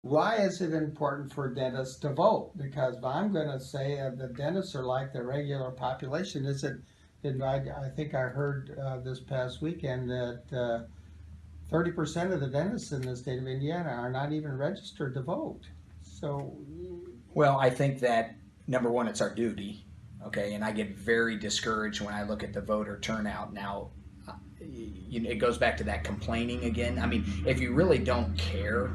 why is it important for dentists to vote? Because I'm going to say the dentists are like the regular population. Is it? I think I heard this past weekend that 30% of the dentists in the state of Indiana are not even registered to vote. So, Well, I think that number one, it's our duty. Okay, and I get very discouraged when I look at the voter turnout now. It goes back to that complaining again. I mean, if you really don't care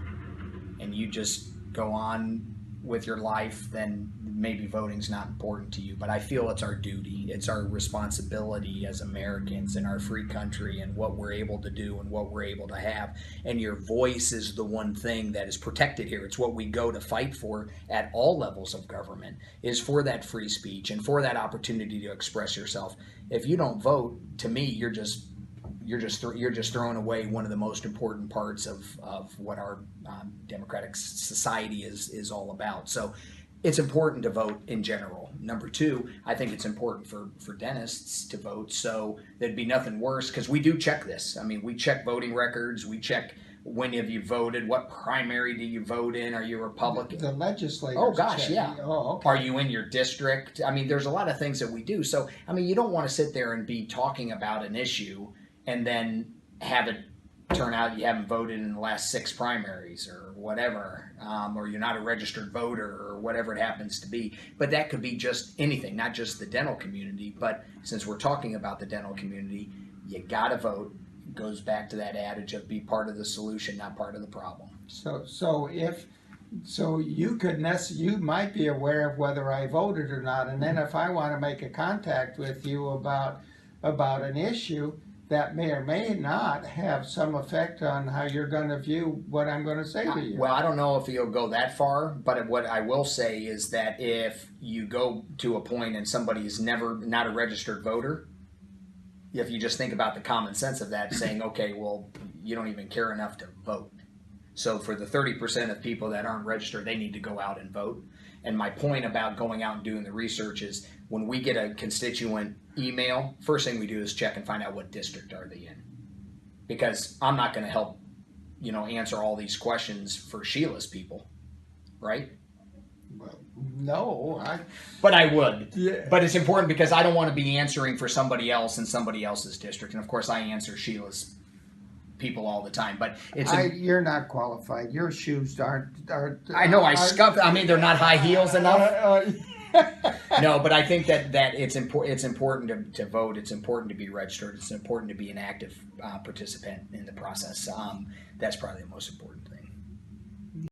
and you just go on with your life, then maybe voting's not important to you. But I feel it's our duty, it's our responsibility as Americans in our free country and what we're able to do and what we're able to have. And your voice is the one thing that is protected here. It's what we go to fight for at all levels of government, is for that free speech and for that opportunity to express yourself. If you don't vote, to me, you're just throwing away one of the most important parts of what our democratic society is all about. So it's important to vote in general. Number two, I think it's important for dentists to vote. So there'd be nothing worse, because we do check this. I mean, we check voting records. We check when have you voted, what primary do you vote in, are you Republican? The legislators. Oh gosh, check. yeah. Oh, okay. Are you in your district? I mean, there's a lot of things that we do. So I mean, you don't want to sit there and be talking about an issue and then have it turn out you haven't voted in the last 6 primaries or whatever, or you're not a registered voter or whatever it happens to be. But that could be just anything, not just the dental community. But since we're talking about the dental community, you got to vote. It goes back to that adage of be part of the solution, not part of the problem. So you might be aware of whether I voted or not, and then if I want to make a contact with you about an issue, that may or may not have some effect on how you're going to view what I'm going to say to you. Well, I don't know if you'll go that far, but what I will say is that if you go to a point and somebody is not a registered voter, if you just think about the common sense of that, saying, okay, well, you don't even care enough to vote. So for the 30% of people that aren't registered, they need to go out and vote. And my point about going out and doing the research is when we get a constituent email, first thing we do is check and find out what district are they in. Because I'm not going to help, answer all these questions for Sheila's people, right? Well, no, But I would. Yeah. But it's important because I don't want to be answering for somebody else in somebody else's district. And of course I answer Sheila's people all the time, but you're not qualified. Your shoes aren't. I know I scuffed. I mean, they're not high heels enough. No, but I think that it's important to vote. It's important to be registered. It's important to be an active participant in the process. That's probably the most important thing.